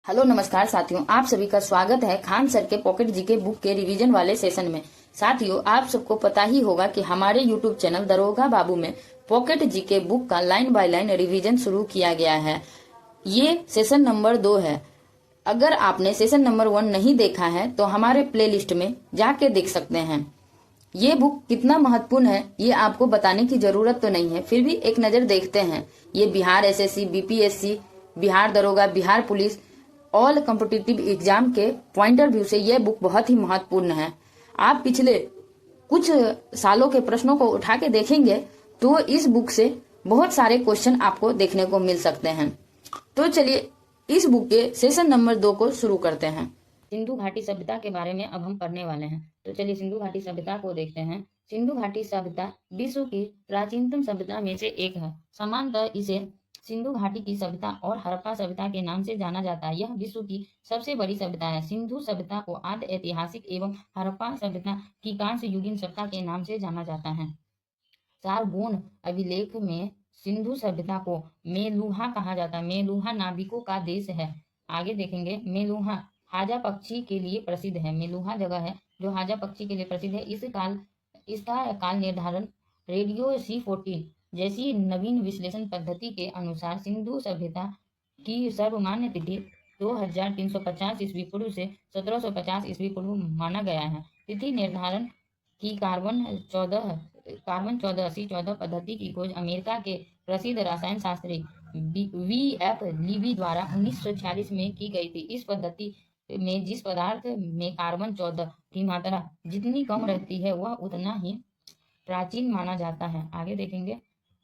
Hello नमस्कार साथियों, आप सभी का स्वागत है खान सर के पॉकेट जीके बुक के रिवीजन वाले सेशन में। साथियों, आप सबको पता ही होगा कि हमारे यूट्यूब चैनल दरोगा बाबू में पॉकेट जीके बुक का लाइन बाय लाइन रिवीजन शुरू किया गया है। ये सेशन नंबर 2 है। अगर आपने सेशन नंबर 1 नहीं देखा है तो हमारे प्लेलिस्ट में जाके देख सकते हैं। ये बुक कितना महत्वपूर्ण है ये आपको बताने की जरूरत तो नहीं है, फिर भी एक नजर देखते हैं। ये बिहार एसएससी, बीपीएससी, बिहार दरोगा, Bihar police, all competitive exam के पॉइंट ऑफ व्यू से यह बुक बहुत ही महत्वपूर्ण है। आप पिछले कुछ सालों के प्रश्नों को उठा के देखेंगे तो इस बुक से बहुत सारे क्वेश्चन आपको देखने को मिल सकते हैं। तो चलिए इस बुक के सेशन नंबर 2 को शुरू करते हैं। सिंधु घाटी सभ्यता के बारे में अब हम पढ़ने वाले हैं। तो चलिए सिंधु घाटी सभ्यता को देखते हैं। सिंधु घाटी सभ्यता विश्व की प्राचीनतम सभ्यता में से एक है। सामान्यतः इसे सिंधु घाटी की सभ्यता और हड़प्पा सभ्यता के नाम से जाना जाता है। यह विश्व की सबसे बड़ी सभ्यता है। सिंधु सभ्यता को आद्य ऐतिहासिक एवं हड़प्पा सभ्यता की कांस्य युगीन सभ्यता के नाम से जाना जाता है। सारगोन अभिलेख में सिंधु सभ्यता को मेलुहा कहा जाता है। मेलुहा नाविकों का देश है। आगे देखेंगे, मेलुहा हाजा पक्षी के लिए प्रसिद्ध है। मेलुहा जगह है जो हाजा पक्षी के लिए प्रसिद्ध है। इसका काल निर्धारण रेडियो C14 जैसी नवीन विश्लेषण पद्धति के अनुसार सिंधु सभ्यता की सर्वमान्य तिथि 2350 ईस्वी पूर्व से 1750 ईस्वी पूर्व माना गया है। तिथि निर्धारण की कार्बन 1480 पद्धति की खोज अमेरिका के प्रसिद्ध रसायन शास्त्री V.F. लीवी द्वारा 1946 में की गई थी। इस पद्धति में जिस पदार्थ में कार्बन 14 की मात्रा जितनी कम रहती है वह उतना ही प्राचीन माना जाता है। आगे देखेंगे,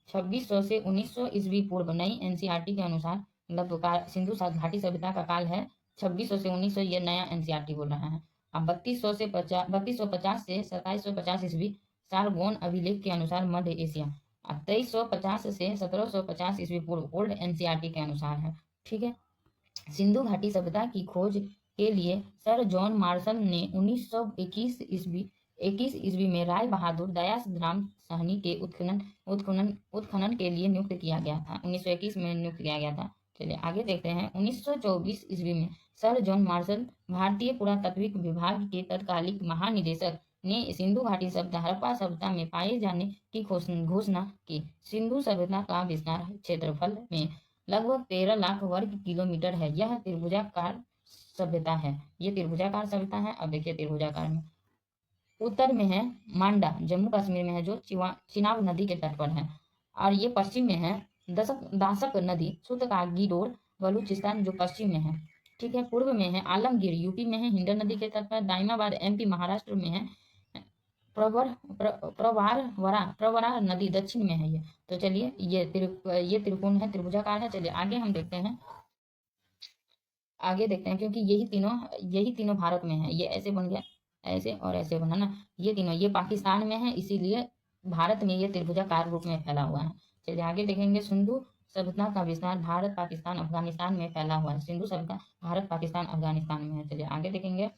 2600 से 1900 ईस्वी पूर्व नई एनसीईआरटी के अनुसार, मतलब सिंधु घाटी सभ्यता का काल है 2600 से 1900, ये नया एनसीईआरटी बोल रहा है। अब 3250 से 2750 ईस्वी सारगोन अभिलेख के अनुसार मध्य एशिया। 2350 से 1750 ईस्वी पूर्व ओल्ड एनसीईआरटी के अनुसार है। ठीक है। सिंधु घाटी सभ्यता की खोज के लिए सर जॉन मार्शल ने 1921 ईस्वी में राय बहादुर दयाराम साहनी के उत्खनन के लिए नियुक्त किया गया था। 1921 में नियुक्त किया गया था। चलिए आगे देखते हैं। 1924 ईस्वी में सर जॉन मार्शल भारतीय पुरातत्विक विभाग के तत्कालिक महानिदेशक ने सिंधु घाटी सभ्यता हड़प्पा सभ्यता में पाए जाने की घोषणा की। सिंधु सभ्यता का विस्तार क्षेत्रफल में लगभग 13 लाख वर्ग किलोमीटर है। यह त्रिभुजाकार सभ्यता है। ये त्रिभुजाकार सभ्यता है। अब देखिए त्रिभुजाकार में उत्तर में है मांडा, जम्मू कश्मीर में है, जो चिनाब नदी के तट पर है। और ये पश्चिम में है दासक नदी, सुतकागीडोर, बलूचिस्तान, जो पश्चिम में है। ठीक है। पूर्व में है आलमगीर, यूपी में है, हिंडन नदी के तट पर। दाइमाबाद MP महाराष्ट्र में है। प्रवरा नदी दक्षिण में है ये। तो चलिए ये त्रिकोण है, त्रिभुजाकार है। चलिए आगे हम देखते हैं। आगे देखते हैं, क्योंकि यही तीनों भारत में है। ये ऐसे बन गया, ऐसे और ऐसे बना ना, ये तीनों, ये पाकिस्तान में है, इसीलिए भारत में ये त्रिभुजाकार रूप में फैला हुआ है। चलिए आगे देखेंगे। सिंधु सभ्यता का विस्तार भारत, पाकिस्तान, अफगानिस्तान में फैला हुआ है। सिंधु सभ्यता भारत, पाकिस्तान, अफगानिस्तान में है। चलिए आगे देखेंगे।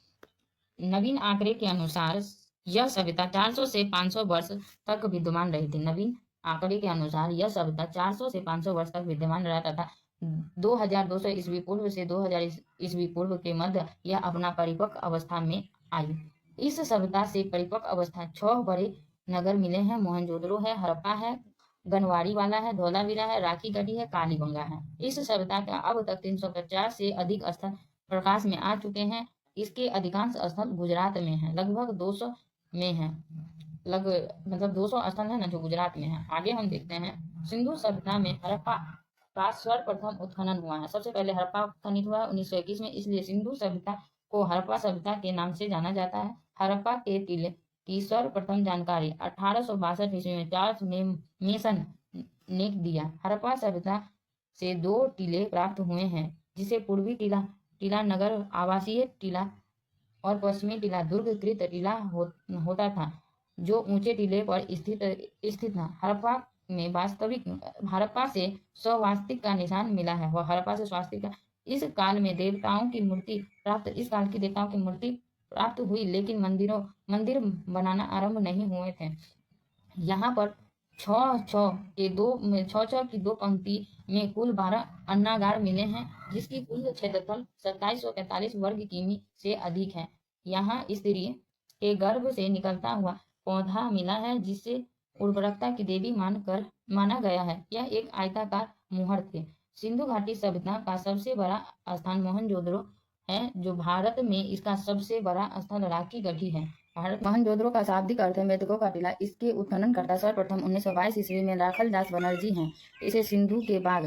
नवीन आंकड़े के अनुसार यह सभ्यता 400 से 500 वर्ष तक विद्यमान रही थी। नवीन आंकड़े के अनुसार यह सभ्यता 400 से 500 वर्ष तक विद्यमान रहा तथा 2200 ईस्वी पूर्व से 2000 ईस्वी पूर्व के मध्य यह अपना परिपक्व अवस्था में आई। इस सभ्यता से परिपक्व अवस्था 6 बड़े नगर मिले हैं। मोहनजोदड़ो है, हड़प्पा है, गनवाड़ी वाला है, धौलावीरा है, राखीगढ़ी है, कालीबंगा है। इस सभ्यता का अब तक 350 से अधिक स्थल प्रकाश में आ चुके हैं। इसके अधिकांश स्थल गुजरात में है, लगभग 200 में है, मतलब 200 स्थल है ना जो गुजरात में है। आगे हम देखते हैं। सिंधु सभ्यता में हड़प्पा का सर्वप्रथम उत्खनन हुआ है। सबसे पहले हड़प्पा उत्खनित हुआ 1921 में, इसलिए सिंधु सभ्यता को हड़प्पा सभ्यता के नाम से जाना जाता है। हड़प्पा के टीले की सर्वप्रथम जानकारी 1862 ईस्वी में चार्ल्स मेसन ने दिया। हड़प्पा सभ्यता से 2 टीले प्राप्त हुए हैं, जिसे पूर्वी टीला नगर आवासीय टीला और पश्चिमी टीला दुर्गकृत टीला होता था, जो ऊंचे टीले पर स्थित था। हड़प्पा से स्वास्तिक का निशान मिला है। वह हड़प्पा से स्वास्तिक का इस काल की देवताओं की मूर्ति प्राप्त हुई, लेकिन मंदिर बनाना आरंभ नहीं हुए थे। यहाँ पर 6 की 2 पंक्ति में कुल 12 अन्नागार मिले हैं, जिसकी कुल क्षेत्रफल 2745 वर्ग किमी से अधिक है। यहाँ स्त्री के गर्भ से निकलता हुआ पौधा मिला है, जिसे उर्वरकता की देवी माना गया है। यह एक आयताकार मुहर थे। सिंधु घाटी सभ्यता का सबसे बड़ा स्थान मोहनजोदड़ो है, जो भारत में इसका सबसे बड़ा स्थल रांची गढ़ी है। भारत मोहनजोदड़ो का शाब्दिक अर्थ है मृतकों का टीला। इसके उत्खननकर्ता सर्वप्रथम 1922 ईस्वी में राखल दास बनर्जी हैं। इसे सिंधु के बाग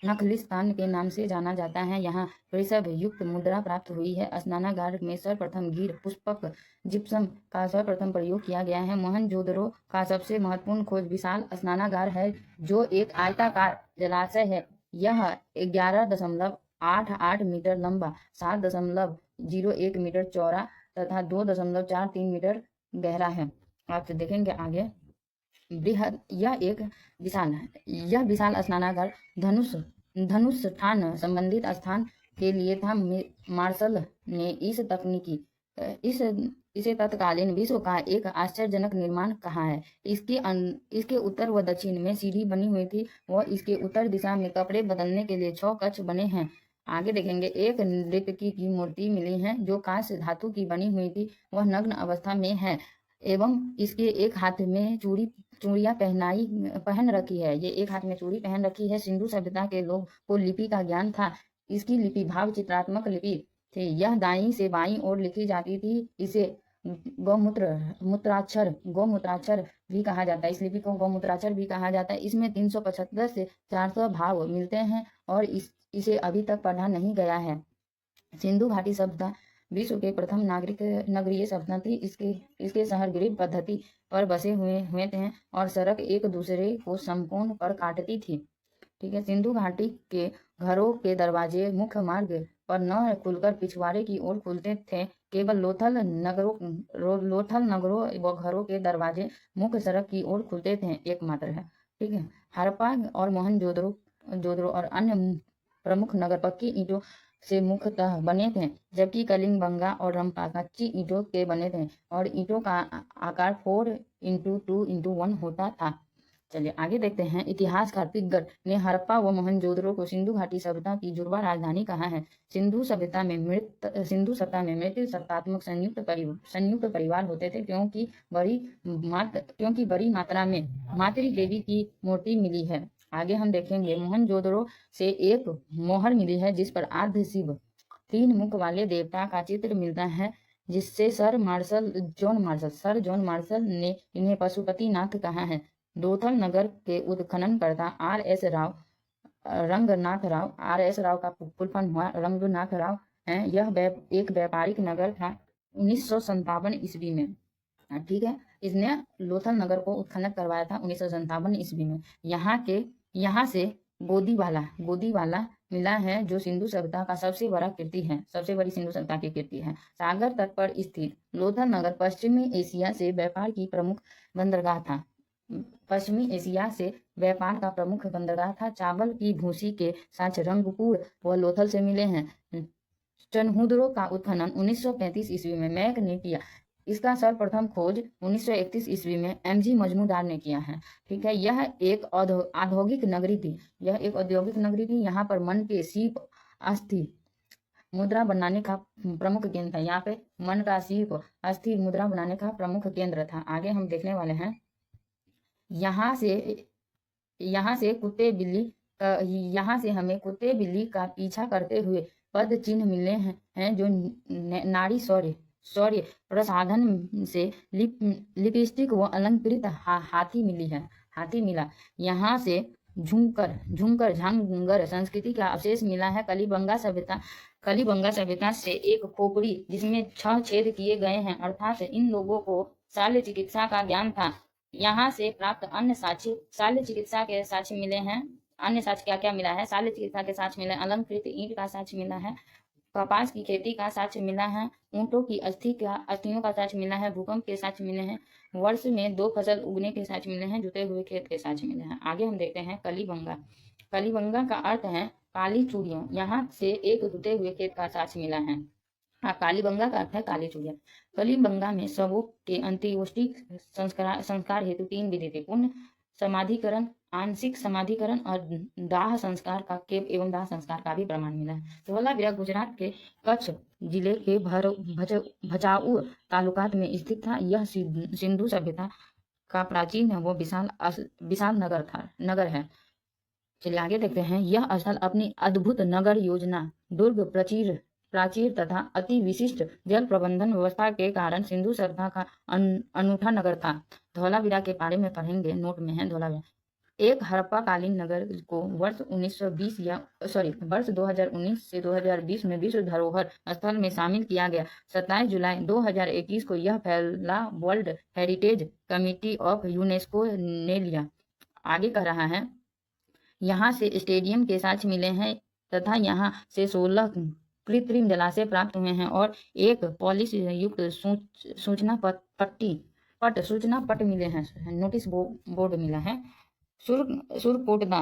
नखलिस्तान के नाम से जाना जाता है। यहाँ वृषभ युक्त मुद्रा प्राप्त हुई है। स्नानागार में सर्वप्रथम गिर पुष्पक जिप्सम का सर्वप्रथम प्रयोग किया गया है। मोहनजोदड़ो का सबसे महत्वपूर्ण खोज विशाल स्नानागार है, जो एक आयताकार जलाशय है। यह 11.88 मीटर लंबा, 7.01 मीटर चौड़ा तथा 2.43 मीटर गहरा है। आप देखेंगे आगे बृहद यह विशाल स्नानागार धनुष ठान संबंधित स्थान के लिए था। मार्शल ने इसे तत्कालीन विश्व का एक आश्चर्यजनक निर्माण कहा है। इसके उत्तर व दक्षिण में सीढ़ी बनी हुई थी व इसके उत्तर दिशा में कपड़े बदलने के लिए 6 कक्ष बने हैं। आगे देखेंगे एक नृत्यकी की मूर्ति मिली है, जो कांस्य धातु की बनी हुई थी। वह नग्न अवस्था में है एवं इसके एक हाथ में चूड़ियां पहन रखी है। ये एक हाथ में चूड़ी पहन रखी है। सिंधु सभ्यता के लोग को लिपि का ज्ञान था। इसकी लिपि भाव चित्रात्मक लिपि थी। यह दाईं से बाईं ओर लिखी जाती थी। इसे गौमूत्राक्षर भी कहा जाता है। इस लिपि को गौमूत्राक्षर भी कहा जाता है। इसमें 375 से 400 भाव मिलते हैं और इसे अभी तक पढ़ा नहीं गया है। सिंधु घाटी सभ्यता विश्व के प्रथम नगरीय सभ्यता थी। इसके शहर ग्रिड पद्धति पर बसे हुए थे और सड़क एक दूसरे को समकोण पर काटती थी। ठीक है। सिंधु घाटी के घरों के दरवाजे मुख्य मार्ग पर न खुलकर पिछवाड़े की ओर खुलते थे। केवल लोथल नगरों व घरों के दरवाजे मुख्य सड़क की ओर खुलते थे, एकमात्र है। ठीक है। हड़प्पा और मोहनजोदड़ो और अन्य प्रमुख नगर पक्की ईंटों से मुख्यतः बने थे, जबकि कलिंगबंगा और रंपा कच्ची ईंटों के बने थे और ईंटों का आकार 4x2x1 होता था। चलिए आगे देखते हैं। इतिहासकार पिग्गर ने हड़प्पा व मोहनजोदड़ो को सिंधु घाटी सभ्यता की जुड़वा राजधानी कहा है। सिंधु सभ्यता में मृत सत्तात्मक संयुक्त परिवार होते थे, क्योंकि बड़ी मात्रा में मातृ देवी की मूर्ति मिली है। आगे हम देखेंगे मोहनजोदड़ो से एक मोहर मिली है, जिस पर आद्य शिव 3 मुख वाले देवता का चित्र मिलता है, जिससे सर जॉन मार्शल ने इन्हें पशुपतिनाथ कहा है। दोथल नगर के उत्खननकर्ता R.S. राव का फुल फॉर्म हुआ रंगनाथ राव है। यह एक व्यापारिक नगर था 1957 ईस्वी में। ठीक है। इसने लोथल नगर को उत्खनन करवाया था 1957 ईस्वी में। यहाँ से गोदीवाला मिला है, जो सिंधु सभ्यता का सबसे बड़ी सिंधु सभ्यता की कीर्ति है। सागर तट पर स्थित लोथल नगर पश्चिमी एशिया से व्यापार की प्रमुख बंदरगाह था। चावल की भूसी के साक्ष्य रंगपुर व लोथल से मिले हैं। चनहुदरो का उत्खनन 1935 ईस्वी में मैक ने किया। इसका सर्वप्रथम खोज 1931 ईस्वी में M.G. मजमूदार ने किया है। ठीक है। यह एक औद्योगिक नगरी थी। यहाँ पर मन के सीप अस्थि मुद्रा बनाने का प्रमुख केंद्र था। यहाँ पे मन का सीप अस्थि मुद्रा बनाने का प्रमुख केंद्र था। आगे हम देखने वाले हैं। यहाँ से हमें कुत्ते बिल्ली का पीछा करते हुए पद चिन्ह मिले हैं, जो नारी शौर्य प्रसाधन से लिपस्टिक व अलंकृत हाथी मिला। यहाँ से झुंकर झांगर संस्कृति का अवशेष मिला है। कलिबंगा सभ्यता से एक खोपड़ी जिसमें 6 छेद किए गए हैं, अर्थात इन लोगों को शल्य चिकित्सा का ज्ञान था। यहाँ से प्राप्त अन्य साक्ष्य शल्य चिकित्सा के साक्ष्य मिले हैं। अन्य साक्ष्य क्या मिला है? शल्य चिकित्सा के साक्ष्य मिले, अलंकृत ईंट का साक्ष्य मिला है, कपास की खेती का साक्ष्य मिला है, ऊंटों की अस्थियों का साक्ष्य मिला है, भूकंप के साक्ष्य मिले हैं, वर्ष में 2 फसल उगने के साक्ष्य मिले हैं, जुते हुए खेत के साक्ष्य मिले हैं। आगे हम देखते हैं कलिबंगा का अर्थ है काली चूड़ियां। यहाँ से एक जुते हुए खेत का साक्ष्य मिला है। कालीबंगा का अर्थ है काली चूड़ियां। कलिबंगा में शवों के अंत्येष्टि संस्कार हेतु 3 विधि थे। पुण्य समाधिकरण, आंशिक समाधिकरण और दाह संस्कार का एवं दाह संस्कार का भी प्रमाण मिला है। धौलावीरा गुजरात के कच्छ जिले के भचाऊ तालुकात में स्थित था। यह सिंधु सभ्यता का प्राचीन व विशाल नगर है। चलिए आगे देखते हैं। यह स्थल अपनी अद्भुत नगर योजना, दुर्ग, प्राचीर तथा अति विशिष्ट जल प्रबंधन व्यवस्था के कारण सिंधु सभ्यता का अनूठा नगर था। धौलावीरा के बारे में पढ़ेंगे, नोट में है धौलावीरा। एक हड़प्पा कालीन नगर को वर्ष 2019 से 2020 में विश्व धरोहर स्थल में शामिल किया गया। 27 जुलाई 2021 को यह फैसला world heritage committee of UNESCO ने लिया। आगे कह रहा है, यहाँ से स्टेडियम के साक्ष्य मिले हैं तथा यहाँ से 16 कृत्रिम जलाशय प्राप्त हुए हैं और एक पॉलिश युक्त सूचना पट मिले हैं, नोटिस बोर्ड मिला है। सुरकोटड़ा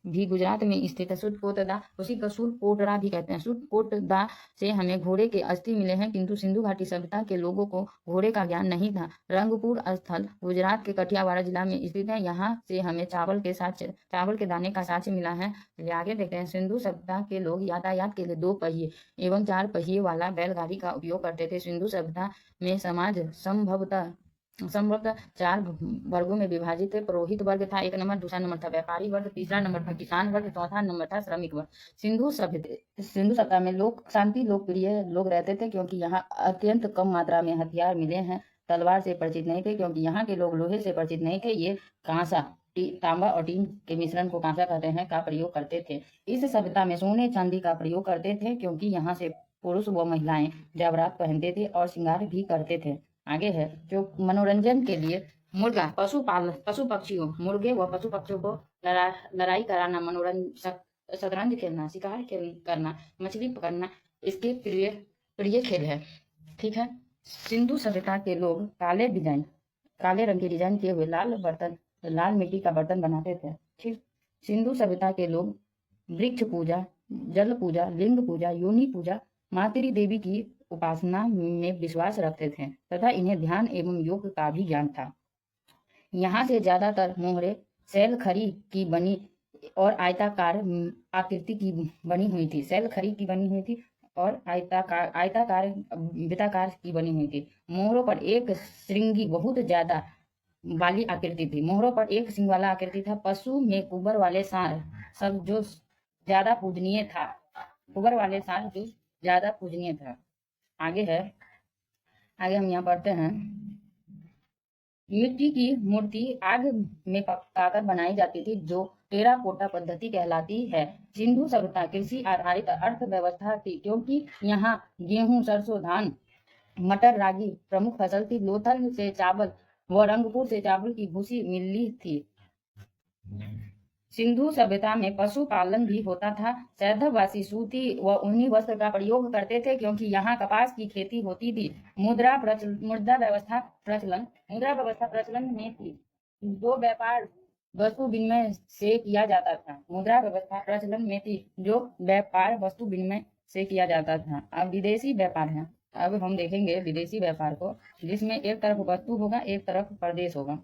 भी गुजरात में स्थित है। सुरकोटड़ा, उसी का सुरकोटड़ा भी कहते हैं। सुरकोटड़ा से हमें घोड़े के अस्थि मिले हैं, किंतु सिंधु घाटी सभ्यता के लोगों को घोड़े का ज्ञान नहीं था। रंगपुर स्थल गुजरात के कठियावाड़ा जिला में स्थित है। यहाँ से हमें चावल के दाने का साक्ष्य मिला है। चलिए आगे देखते हैं। सिंधु सभ्यता के लोग यातायात के लिए 2 पहिए एवं 4 पहिए वाला बैलगाड़ी का उपयोग करते थे। सिंधु सभ्यता में समाज संभवतः 4 वर्गों में विभाजित है। पुरोहित वर्ग था 1 नंबर, दूसरा नंबर था व्यापारी वर्ग, तीसरा नंबर था किसान वर्ग, चौथा नंबर था श्रमिक वर्ग। सिंधु सभ्यता में लोकप्रिय लोग रहते थे, क्योंकि यहाँ अत्यंत कम मात्रा में हथियार मिले हैं। तलवार से परिचित नहीं थे, क्योंकि यहाँ के लोग लोहे से परिचित नहीं थे। ये कांसा, तांबा और टीन के मिश्रण को कांसा कहते हैं, का प्रयोग करते थे। इस सभ्यता में सोने चांदी का प्रयोग करते थे, क्योंकि यहाँ से पुरुष व महिलाएं जवरात पहनते थे और श्रृंगार भी करते थे। आगे है, जो मनोरंजन के लिए मुर्गा, पशु पक्षियों, मुर्गे व पशु पक्षियों को लड़ाई कराना, मनोरंजन, शतरंज खेलना, शिकार करना, मछली पकड़ना इसके प्रिय खेल है। ठीक है। सिंधु सभ्यता के लोग काले रंग के डिजाइन किए हुए लाल मिट्टी का बर्तन बनाते थे। ठीक। सिंधु सभ्यता के लोग वृक्ष पूजा, जल पूजा, लिंग पूजा, योनि पूजा, मातृ देवी की उपासना में विश्वास रखते थे तथा इन्हें ध्यान एवं योग का भी ज्ञान था। यहाँ से ज्यादातर मोहरे शैलखड़ी की बनी और आयताकार आकृति की बनी हुई थी। शैलखड़ी की बनी हुई थी और आयताकार वृत्ताकार की बनी हुई थी। मोहरों पर एक श्रृंगी बहुत ज्यादा वाली आकृति थी। मोहरों पर एक सिंह वाला आकृति था। पशु में कुबर वाले सांड सब जो ज्यादा पूजनीय था। कुबर वाले सांड जो ज्यादा पूजनीय था। आगे हम यहाँ पढ़ते हैं। मिट्टी की मूर्ति आग में पकाकर बनाई जाती थी, जो टेराकोटा पद्धति कहलाती है। सिंधु सभ्यता कृषि आधारित अर्थव्यवस्था थी, क्योंकि यहाँ गेहूं, सरसों, धान, मटर, रागी प्रमुख फसल थी। लोथल से चावल व रंगपुर से चावल की भूसी मिली थी। सिंधु सभ्यता में पशुपालन भी होता था। सैंधववासी सूती व ऊनी वस्त्र का प्रयोग करते थे, क्योंकि यहाँ कपास की खेती होती थी। मुद्रा व्यवस्था प्रचलन में थी, जो व्यापार वस्तु विनिमय से किया जाता था। मुद्रा व्यवस्था प्रचलन में थी, जो व्यापार वस्तु विनिमय से किया जाता था। अब विदेशी व्यापार है। अब हम देखेंगे विदेशी व्यापार को, जिसमें एक तरफ वस्तु होगा, एक तरफ प्रदेश होगा।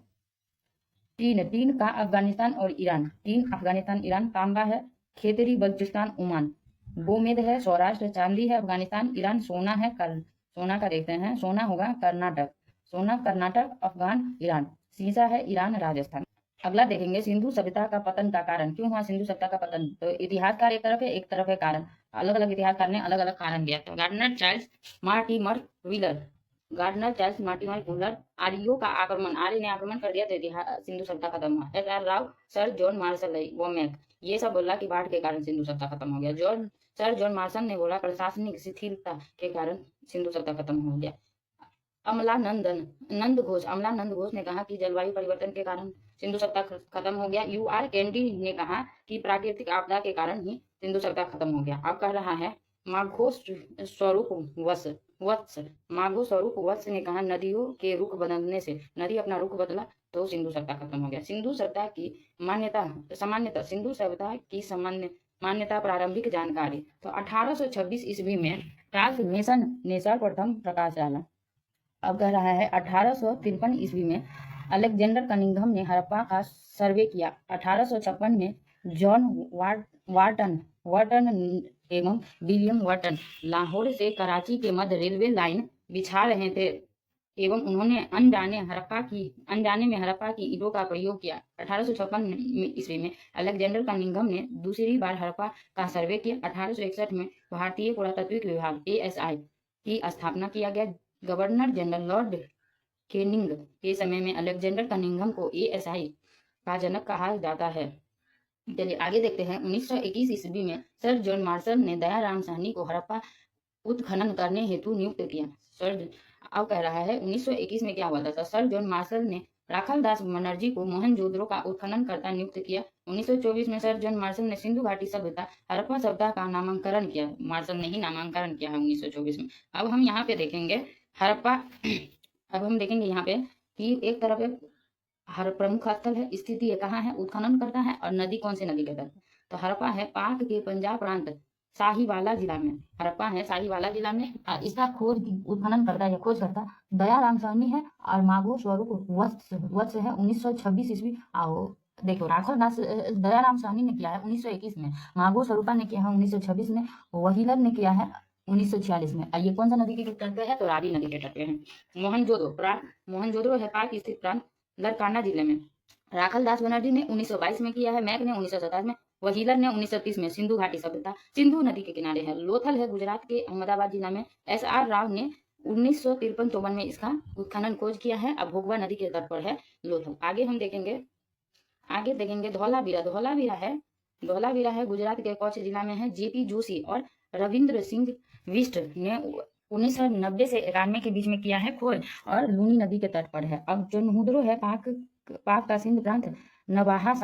तीन का अफगानिस्तान और ईरान। अफगानिस्तान, ईरान। तांबा है खेतरी, बलूचिस्तान, ओमान। गोमेद है सौराष्ट्र। चांदी है अफगानिस्तान, ईरान। सोना है सोना का देखते हैं। सोना होगा कर्नाटक, अफगान, ईरान। सीसा है ईरान, राजस्थान। अगला देखेंगे सिंधु सभ्यता का पतन का कारण। क्यों हुआ सिंधु सभ्यता का पतन? तो इतिहासकार एक तरफ है कारण। अलग अलग इतिहासकार ने अलग अलग कारण दिया। तो गार्डनर चार्ल्स मार्टिमर व्हीलर, आर्यों का आक्रमण, आर्य ने आक्रमण कर दिया तो सिंधु सभ्यता खत्म हुआ। SR Rao, sir John Marshall व मैक, ये सब बोला कि बाढ़ के कारण सिंधु सभ्यता खत्म हो गया। सर जॉन मार्शल ने बोला प्रशासनिक शिथिलता के कारण सिंधु सभ्यता खत्म हो गया। अमलानंद घोष ने कहा कि जलवायु परिवर्तन के कारण सिंधु सभ्यता खत्म हो गया। UR कैंडी ने कहा कि प्राकृतिक आपदा के कारण ही सिंधु सभ्यता खत्म हो गया। अब कह रहा है माघो स्वरूप वत्स ने कहा नदियों के रुख बदलने से, नदी अपना रुख बदला तो सिंधु सभ्यता खत्म हो गया। सिंधु सभ्यता की मान्यता प्रारंभिक जानकारी। तो 1826 ईस्वी में चार्ल्स मेसन ने सर्वप्रथम प्रकाश डाला। अब कह रहा है 1853 ईस्वी में अलेक्जेंडर कनिंघम ने हड़प्पा का सर्वे किया। 1856 में जॉन वार्टन वार्टन एवं विलियम वार्टन लाहौर से कराची के मध्य रेलवे लाइन बिछा रहे थे एवं उन्होंने अनजाने में हड़प्पा की ईंटों का प्रयोग किया। 1856 ईस्वी में अलेक्जेंडर कनिंघम ने दूसरी बार हड़प्पा का सर्वे किया। 1861 में भारतीय पुरातत्विक विभाग ASI की स्थापना किया गया। गवर्नर जनरल लॉर्ड केनिंग के समय में अलेक्जेंडर कनिंघम को ASI का जनक कहा जाता है। चलिए आगे देखते हैं। 1921 ईस्वी में सर जॉन मार्शल ने दयाराम साहनी को हड़प्पा उत्खनन करने हेतु नियुक्त किया। अब कह रहा है 1921 में क्या हुआ था। सर जॉन मार्शल ने राखल दास बनर्जी को मोहनजोदड़ो का उत्खनन करता नियुक्त किया। 1924 में सर जॉन मार्शल ने सिंधु घाटी सभ्यता हड़प्पा सभ्यता का नामांकन किया। मार्शल ने ही नामांकन किया है 1924 में। अब हम यहाँ पे देखेंगे हड़प्पा अब हम देखेंगे यहाँ पे कि एक तरफ हर प्रमुख स्थल है, स्थिति है, कहाँ है, उत्खनन करता है और नदी कौन सी नदी के तट। तो हड़प्पा है पाक के पंजाब प्रांत साहिवाला जिला में। हड़प्पा है साहिवाला जिला में। इसका उत्खनन करता है, खोज करता दयाराम साहनी है और माघो स्वरूप वत्स है 1926 ईस्वी। आओ देखो राखल दास दयाराम साहनी ने किया है 1921 में, माघो स्वरूपा ने किया है 1926 में, वहीलर ने किया है 1946 में। ये कौन सा नदी के तट पे है, तो रावी नदी के तट पे है। मोहनजोदड़ो है पाक स्थित प्रांत लरकाना जिले में। राखल दास बनर्जी ने 1922 में किया है, मैक ने 1927 में, वहीलर ने 1930 में। सिंधु घाटी सभ्यता सिंधु नदी के किनारे है। लोथल है गुजरात के अहमदाबाद जिला में। SR राव ने 1953-54 में इसका उत्खनन खोज किया है। अब भोगवा नदी के तट पर है लोथल। आगे देखेंगे धौलावीरा है गुजरात के कच्छ जिला में है। JP जोशी और रविंद्र सिंह बिष्ट ने 1990 से 91 के बीच में किया है खोज और लूनी नदी के तट पर है। अब जो नहुदरो है पाक का सिंध प्रांत नवाब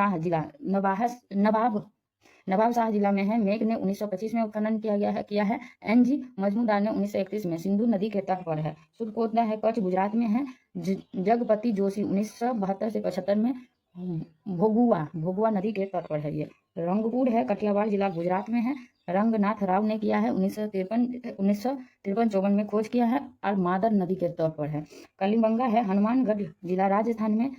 शाह जिला में है। मेघ ने 1925 में उत्खनन किया है। NG मजमूदार ने 1931 में सिंधु नदी के तट पर है। सुरकोटला है कच्छ गुजरात में है। जगपति जोशी 1972 से 75 में भोगुआ नदी के तट पर है। ये रंगपुर है कठियावाड़ जिला गुजरात में है। रंगनाथ राव ने किया है 1953-54 में खोज किया है और मादर नदी के तट पर है। कलिबंगा है हनुमानगढ़ जिला राजस्थान में।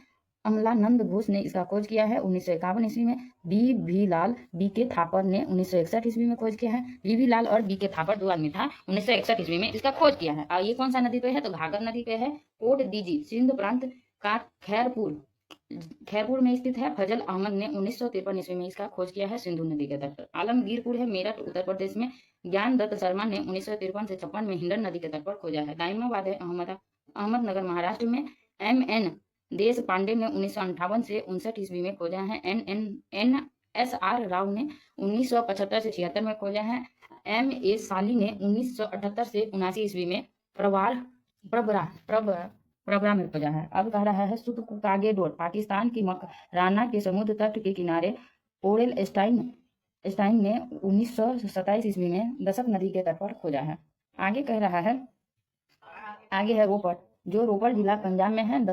अमलानंद घोष ने इसका खोज किया है 1951 ईस्वी में। BV लाल BK थापर ने 1961 ईस्वी में खोज किया है। BV लाल और BK थापर दो आदमी था, 1961 ईस्वी में इसका खोज किया है। और ये कौन सा नदी पे है, तो घाघर नदी पे है। कोट दीजी सिंध प्रांत का खैरपुर में स्थित है। फजल अहमद ने 1953 ईस्वी में इसका खोज किया है सिंधु नदी के तट पर। आलमगीरपुर है मेरठ उत्तर प्रदेश में। ज्ञान दत्त शर्मा ने 1953 से 56 में हिंडन नदी के तट पर खोजा है। दाइमाबाद है अहमदनगर महाराष्ट्र में। MN देश पांडे ने 1958 से 59 ईस्वी में खोजा है। NSR राव ने 1975 से 76 में खोजा है। MA साली ने 1978 से 79 ईस्वी में प्रबरा में खोजा है। अब कह रहा है सुतकागेडोर पाकिस्तान की मकराना के समुद्र तट के किनारे। ओरेल स्टाइन ने 1927 ईस्वी में दशक नदी के तट पर खोजा है। आगे कह रहा है रोपड़, जो रोपड़ जिला पंजाब में है।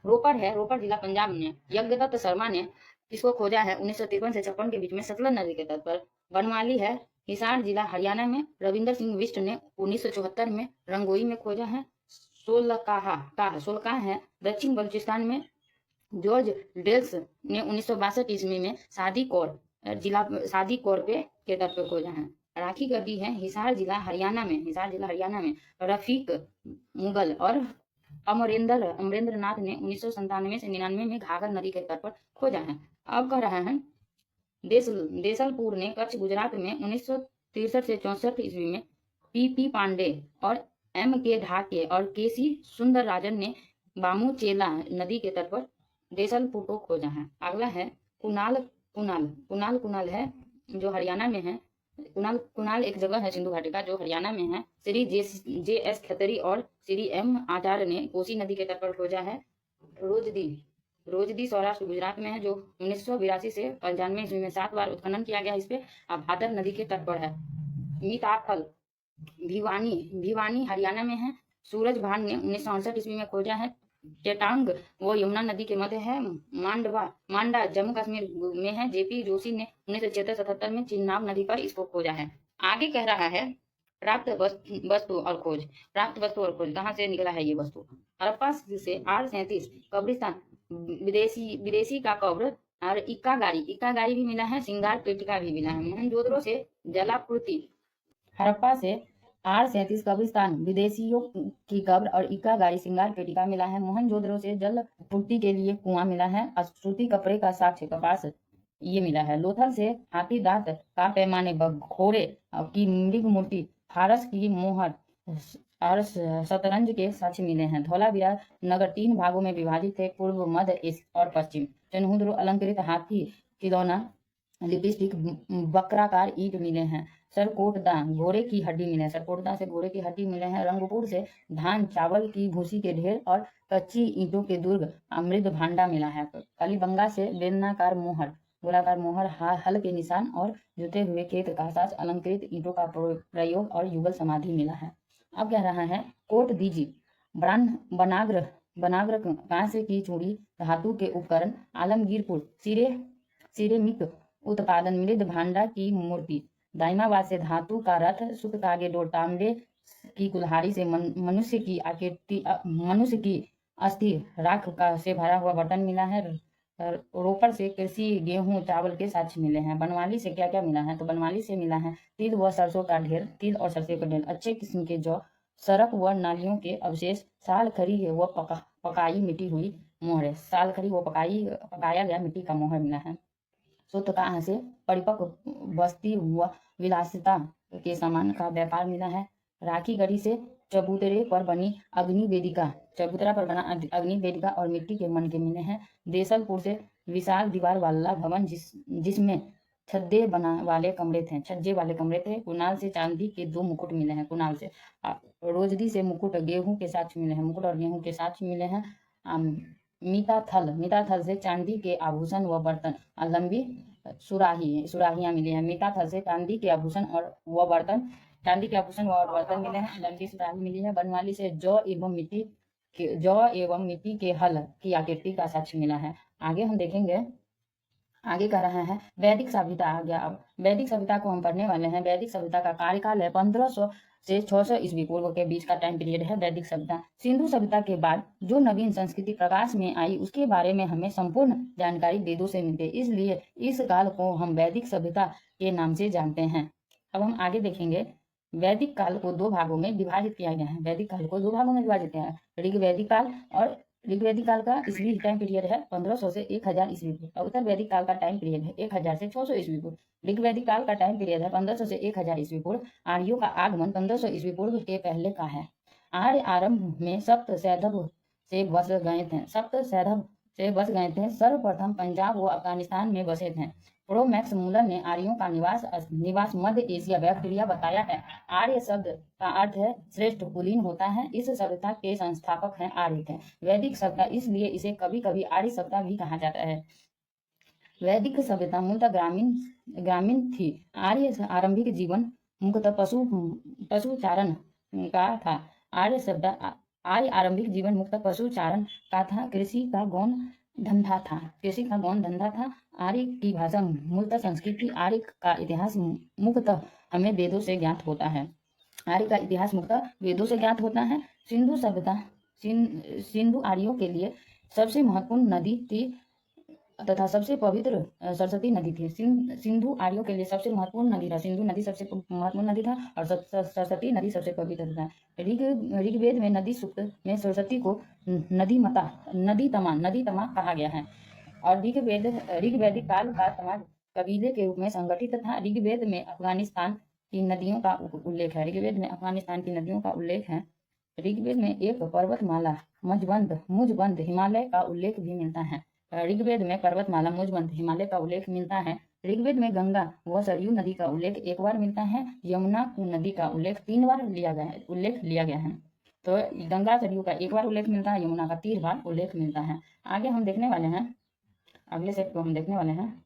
रोपड़ जिला पंजाब में यज्ञदत्त शर्मा ने इसको खोजा है 1953 से 56 के बीच में सतलज नदी के तट पर। बनवाली है हिसार जिला हरियाणा में। रविंद्र सिंह बिष्ट ने 1974 में रंगोई में खोजा है। सोलकाह है दक्षिण बलूचिस्तान में। जॉर्ज डेल्स ने 1962 ईस्वी में शादी कौर पे के तट पर खोजा है। राखी गड्डी है हिसार जिला हरियाणा में। रफीक मुगल और अमरेंद्र नाथ ने 1997 से 99 में घाघर नदी के तट पर खोजा है। अब कह रहा है देसलपुर ने कच्छ गुजरात में 1963 से 64 ईस्वी में। PP पांडे और MK ढाके और KC सुंदरराजन ने बामूचेला नदी के तट पर देसलपुर को खोजा है। अगला है कुनाल है जो हरियाणा में है। कुनाल एक जगह है सिंधु घाटी का जो हरियाणा में है। श्री JS खत्री और श्री M आचार्य ने कोसी नदी के तट पर खोजा है। रोजदी सौराष्ट्र गुजरात में है जो 1982 से 95 ईस्वी में 7 बार उत्खनन किया गया इस पे। अब भादर नदी के तट पर है। मीताफल भिवानी हरियाणा में है। सूरज भान ने 1968 ईस्वी में खोजा है। चेटांग वो यमुना नदी के मध्य है। मांडा जम्मू कश्मीर में है। JP जोशी ने 1976-77 में चिन्नाब नदी पर इसको खोजा है। आगे कह रहा है वस्तु और खोज। प्राप्त वस्तु और खोज, कहाँ से निकला है ये वस्तु? हड़प्पा से R37 कब्रिस्तान, विदेशी विदेशी का कब्र, और इक्का गाड़ी भी मिला है, श्रृंगार पेटिका भी मिला है। मोहनजोदड़ो से जलापूर्ति। हड़प्पा से R37 कब्रिस्तान, विदेशियों की कब्र और इक्का गाड़ी, श्रृंगार पेटिका मिला है। मोहनजोदड़ो से जल पूर्ति के लिए कुआं मिला है। सूती कपड़े का साक्ष्य कपास ये मिला है। लोथल से हाथी दांत का पैमाने, घोड़े की मृग मूर्ति, फारस की मोहर और शतरंज के साक्ष्य मिले हैं। धौलावीरा नगर 3 भागों में विभाजित थे, पूर्व, मध्य और पश्चिम। चनहुद्र अलंकृत हाथी खिलौना, लिपस्टिक, वक्राकार ईंट मिले हैं। सरकोटदा घोड़े की हड्डी मिले हैं। सरकोटदा से घोड़े की हड्डी मिले हैं। रंगपुर से धान चावल की भूसी के ढेर और कच्ची ईंटों के दुर्ग, अमृत भांडा मिला है। कालीबंगा से बेलनाकार मोहर, गोलाकार मोहर, हल के निशान और जुते हुए खेत का साज, अलंकृत ईंटों का प्रयोग और युगल समाधि मिला है। अब कह रहा है कोट दीजी, बनाग्र बनाग्र कांस्य की चूड़ी, धातु के उपकरण, आलमगीरपुर सिरेमिक उत्पादन, मृद भांडा की मूर्ति, दाइमाबाद से धातु का रथ, सुत कागे डोर, तांबे की कुल्हाड़ी से मनुष्य की अस्थि राख का से भरा हुआ बर्तन मिला है। रोपड़ से कृषि, गेहूं, चावल के साक्ष्य मिले हैं। बनवाली से क्या क्या मिला है? तो बनवाली से मिला है तिल व सरसों का ढेर, तिल और सरसों का ढेर, अच्छे किस्म के जौ, सड़क व नालियों के अवशेष, साल खरी व पकाई मिट्टी हुई मोहर, साल खरी व पकाया गया मिट्टी का मोहर मिला है। सूत्र कहाँ से? परिपक्व बस्ती व विलासिता के सामान का व्यापार मिला है। राखी गढ़ी से चबूतरे पर बनी अग्नि वेदिका, चबूतरा पर बना अग्नि वेदिका और मिट्टी के मन के मिले हैं। देसलपुर से विशाल दीवार वाला भवन, जिसमें छज्जे वाले कमरे थे। कुणाल से चांदी के 2 मुकुट मिले हैं। कुणाल से रोजदी से मुकुट, गेहूं के साक्ष्य मिले हैं। मुकुट और गेहूं के साक्ष्य मिले हैं। मीताथल से चांदी के आभूषण व बर्तन, लंबी सुराहियां मिली हैं। मीताथल से चांदी के आभूषण व बर्तन मिले हैं, लंबी सुराही मिली है। बनवाली से जौ एवं मिट्टी के हल की आकृति का साक्ष्य मिला है। आगे हम देखेंगे, आगे कह रहा है वैदिक सभ्यता आ गया। अब वैदिक सभ्यता को हम पढ़ने वाले हैं। वैदिक सभ्यता का कार्यकाल है 1500 से 600 ईस्वी पूर्व के बीच का टाइम पीरियड है वैदिक सभ्यता। सिंधु सभ्यता के बाद जो नवीन संस्कृति प्रकाश में आई, उसके बारे में हमें संपूर्ण जानकारी वेदों से मिलती है, इसलिए इस काल को हम वैदिक सभ्यता के नाम से जानते हैं। अब हम आगे देखेंगे, वैदिक काल को 2 भागों में विभाजित किया गया है। वैदिक काल को 2 भागों में विभाजित किया है, ऋग्वैदिक काल, और ऋग्वैदिक काल का ईस्वी टाइम पीरियड है 1500 से 1000 ईस्वी पूर्व। उत्तर वैदिक काल का टाइम पीरियड है 1000 से 600 ईस्वी पूर्व। ऋग्वैदिक काल का टाइम पीरियड है 1500 से 1000 ईस्वी पूर्व। आर्यों का आगमन 1500 ईस्वी पूर्व के पहले का है। आर्य आरंभ में सप्त सैंधव से बस गए थे। सर्वप्रथम पंजाब व अफगानिस्तान में बसे थे। प्रोमैक्स मूलर ने आर्यों का निवास मध्य एशिया बैक्टीरिया बताया है। आर्य शब्द का अर्थ है श्रेष्ठ, कुलीन होता है। इस सभ्यता के संस्थापक हैं आर्य थे। वैदिक सभ्यता, इसलिए इसे कभी कभी आर्य सभ्यता भी कहा जाता है। वैदिक सभ्यता मूलतः ग्रामीण थी। आर्य आरंभिक जीवन मुख्यतः पशुचारण का था। आर्य आरंभिक जीवन मुख्यतः पशुचारण का था। कृषि का गौण धंधा था। आर्य की भाषा मूलतः संस्कृति। आर्य का इतिहास मुख्यतः हमें वेदों से ज्ञात होता है। सिंधु आर्यों के लिए सबसे महत्वपूर्ण नदी थी तथा सबसे पवित्र सरस्वती नदी थी। सिंधु आर्यों के लिए सबसे महत्वपूर्ण नदी था। सिंधु नदी सबसे महत्वपूर्ण नदी था और सरस्वती नदी सबसे पवित्र था। ऋग्वेद में नदी सूक्त में सरस्वती को नदी तमा कहा गया है। और ऋग्वैदिक काल का समाज कबीले के रूप में संगठित था। ऋग्वेद में अफगानिस्तान की नदियों का उल्लेख है। ऋग्वेद में एक पर्वतमाला मुजबंद हिमालय का उल्लेख भी मिलता है। ऋग्वेद में पर्वतमाला मुजबंद हिमालय का उल्लेख मिलता है। ऋग्वेद में गंगा व सरयू नदी का उल्लेख 1 बार मिलता है। यमुना नदी का उल्लेख 3 बार लिया गया है। तो गंगा सरयू का 1 बार उल्लेख मिलता है, यमुना का 3 बार उल्लेख मिलता है। आगे हम देखने वाले हैं, अगले सेट को हम देखने वाले हैं।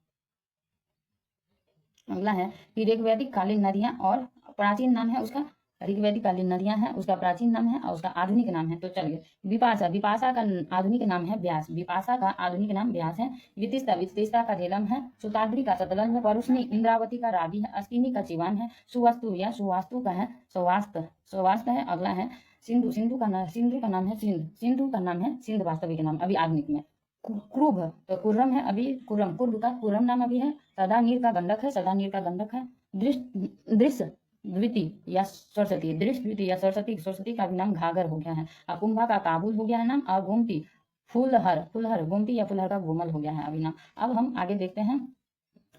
अगला है कि ऋग्वैदिक कालीन नदियां और प्राचीन नाम है उसका ऋग्वैदिक कालीन नदियां हैं, उसका प्राचीन नाम है और उसका आधुनिक नाम है। तो चलिए, विपाशा, विपाशा का आधुनिक नाम है व्यास, विपाशा का आधुनिक नाम व्यास है। वितिस्ता, वितिस्ता का झेलम है। सुताद्री का सतलज है। परुष्णी इंद्रावती का रावी है। अस्किनी का चिवान है। सुवास्तु या सुवास्तु का है सौवास्त, सौवास्त है। अगला है सिंधु, सिंधु का नाम है सिंध, सिंधु का नाम है सिंध वास्तविक नाम अभी आधुनिक में। क्रुभ, तो कुर्रम है अभी, कुर्रम, कुर्ब का कुर्रम नाम अभी है। सदा नीर का गंडक है, सदा नीर का गंडक है। दृश्य द्वितीय या सरस्वती, दृश्य द्वितीय या सरस्वती, सरस्वती का भी नाम घाघर हो गया है। अकुंभा का काबुल हो गया है नाम। और गोमती, फूलहर, फूलहर, गोमती या फूलहर का गोमल हो गया है अभी नाम। अब हम आगे देखते हैं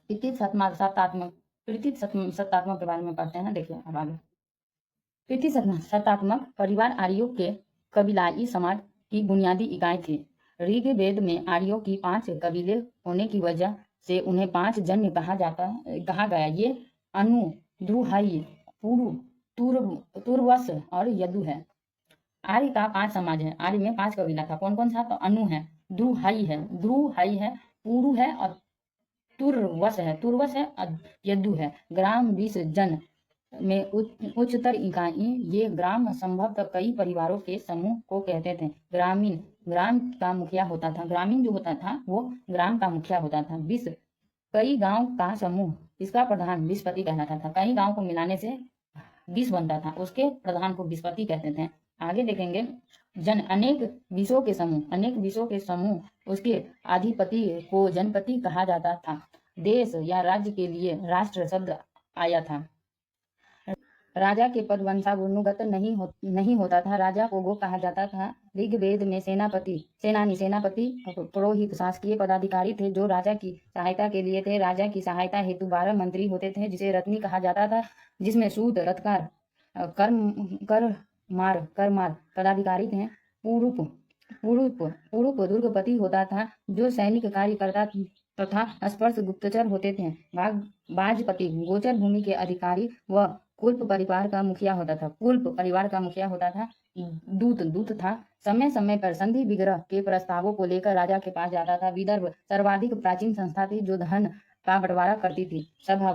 प्रतीत सत्तात्मक, प्रतीत सत्तात्मक के बारे में पढ़ते हैं। देखिए अब आगे, प्रतीत सत्तात्मक परिवार आर्यों के कबीलाई समाज की बुनियादी इकाई थी। ऋग्वेद में आर्यों की 5 कबीले होने की वजह से उन्हें 5 जन्य कहा गया। ये अनु, द्रुहाई, पुरु, तुर्वस और यदु है। आर्य का 5 समाज है। आर्य में 5 कबीला था। कौन कौन सा? तो अनु है, द्रुहाई है, पुरु है और तुर्वस है और यदु है। ग्राम 20 जन में उच्चतर इकाई। ये ग्राम संभवतः कई परिवारों के समूह को कहते थे। ग्रामीण, ग्राम का मुखिया होता था। ग्रामीण जो होता था वो ग्राम का मुखिया होता था। 20 कई गांव का समूह, इसका प्रधान विस्पति कहलाता था। कई गांव को मिलाने से 20 बनता था, उसके प्रधान को विस्पति कहते थे। आगे देखेंगे, जन, अनेक विषयों के समूह, अनेक विषयों के समूह, उसके अधिपति को जनपति कहा जाता था। देश या राज्य के लिए राष्ट्र शब्द आया था। राजा के पद वंशानुगत नहीं होता था। राजा को गो कहा जाता था। ऋग्वेद में सेनापति, सेनापति पुरोहित शासकीय पदाधिकारी थे जो राजा की सहायता के लिए थे। राजा की सहायता हेतु 12 मंत्री होते थे जिसे रत्नी कहा जाता था, जिसमें सूत, रथकार, करमार पदाधिकारी थे। पुरूप दुर्गपति होता था जो सैनिक कार्य करता तथा स्पर्श गुप्तचर होते थे। बाजपति गोचर भूमि के अधिकारी व कुल्प परिवार का मुखिया होता था। दूत था। समय समय पर संधि विग्रह के प्रस्तावों को लेकर राजा के पास जाता था। विदर्भ सर्वाधिक प्राचीन संस्था थी जो धन का बंटवारा करती थी। सभा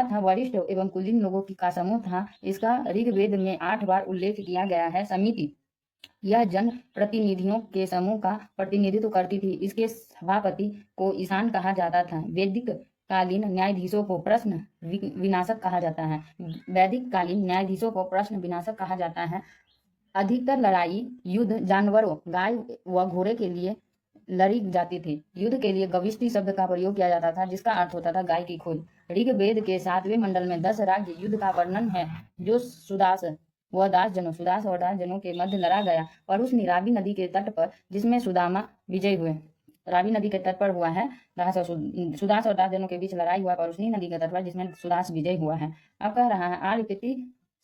था वरिष्ठ एवं कुलीन लोगों का समूह था। इसका ऋग्वेद में 8 बार उल्लेख किया गया है। समिति, यह जन प्रतिनिधियों के समूह का प्रतिनिधित्व करती थी। इसके सभापति को ईशान कहा जाता था। वैदिक कालीन न्यायाधीशों को प्रश्न विनाशक कहा जाता है। वैदिक कालीन न्यायाधीशों को प्रश्न विनाशक कहा जाता है। अधिकतर लड़ाई युद्ध जानवरों, गाय व घोड़े के लिए लड़ी जाती थी। युद्ध के लिए गविष्टि शब्द का प्रयोग किया जाता था जिसका अर्थ होता था गाय की खोज। ऋग्वेद के 7वें मंडल में 10 राज्य युद्ध का वर्णन है जो सुदास और दास जनों के मध्य लड़ा गया। परुष्णी रावी नदी के तट पर, जिसमें सुदामा विजय हुए। रावी नदी के तट पर हुआ है सुदास और दास जनों के बीच लड़ाई हुआ परुष्णी नदी के तट पर, जिसमें सुदास विजय हुआ है। अब कह रहा है आर्य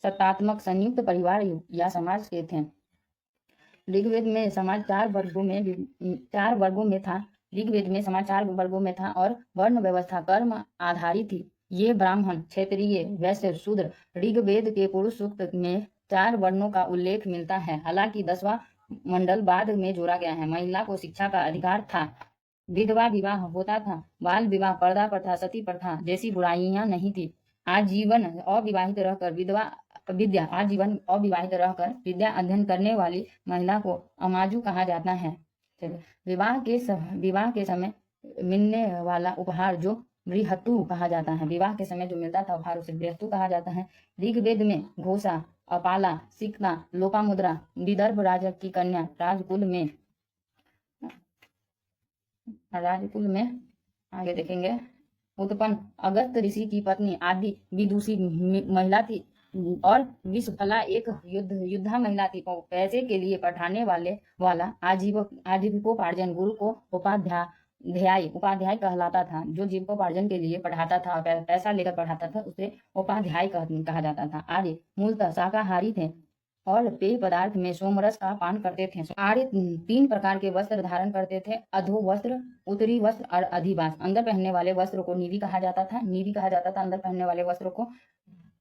सत्तात्मक संयुक्त परिवार या समाज के थे। ऋग्वेद में समाज 4 वर्गों में था। ऋग्वेद में समाज 4 वर्गों में था और वर्ण व्यवस्था कर्म आधारित थी। ये ब्राह्मण, क्षत्रिय, वैश्य, शूद्र। ऋग्वेद के पुरुष सूक्त में 4 वर्णों का उल्लेख मिलता है। हालांकि 10वां मंडल बाद में जोड़ा गया है। महिला को शिक्षा का अधिकार था। विधवा विवाह होता था। बाल विवाह, पर्दा प्रथा, सती प्रथा जैसी बुराइयां नहीं थी। आजीवन अविवाहित रहकर विद्या अध्ययन करने वाली महिला को अमाजू कहा जाता है। विवाह के समय मिलने वाला उपहार जो बृहतु कहा जाता है। विवाह के समय जो मिलता था उपहार उसे बृहतु कहा जाता है। ऋग्वेद में घोषा, अपाला, सिक्ता, लोपामुद्रा, विदर्भ राजा की कन्या राजकुल में आगे देखेंगे उत्पन्न अगस्त ऋषि की पत्नी आदि विदुषी महिला थी और विषफला एक युद्धा महिला थी। पैसे के लिए पढ़ाने वाला आजीविकोपार्जन गुरु को उपाध्याय कहलाता था। जो जीविकोपार्जन के लिए पढ़ाता था और पैसा लेकर पढ़ाता था उसे उपाध्याय कहा जाता था। आर्य मूलतः शाकाहारी थे और पेय पदार्थ में सोमरस का पान करते थे। आर्य 3 प्रकार के वस्त्र धारण करते थे। अधो वस्त्र, उत्तरी वस्त्र और अधिवास। अंदर पहनने वाले वस्त्र को नीवी कहा जाता था। अंदर पहनने वाले वस्त्र को।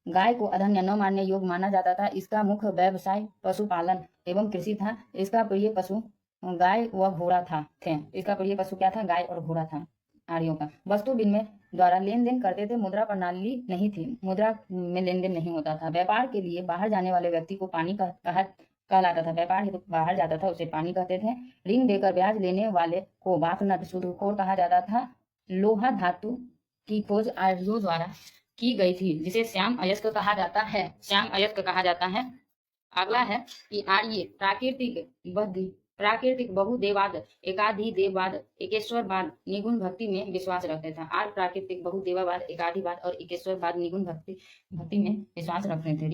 गाय को अधन्य न मानने योग्य माना जाता था। इसका मुख्य व्यवसाय पशुपालन एवं कृषि था। इसका प्रिय पशु गाय व घोड़ा थे। इसका प्रिय पशु क्या था? गाय और घोड़ा था। आर्यों का। वस्तु विनिमय द्वारा लेन देन करते थे, मुद्रा प्रणाली नहीं थी, मुद्रा में लेन देन नहीं होता था। व्यापार के लिए बाहर जाने वाले व्यक्ति को पानी का कहा कहलाता था, व्यापार हेतु बाहर जाता था उसे पानी कहते थे। ऋण देकर ब्याज लेने वाले को बाकनट सूदखोर कहा जाता था। लोहा धातु की खोज आर्यों द्वारा की गई थी, जिसे श्याम अयस्क कहा जाता है, श्याम अयस्क कहा जाता है। अगला है कि आर्य प्राकृतिक बहुदेवाद, एकाधिदेववाद, एकेश्वरवाद, निगुण भक्ति में विश्वास रखते थे। आर्य प्राकृतिक बहुदेववाद, एकाधिवाद और एकेश्वरवाद, निगुण भक्ति में विश्वास रखते थे।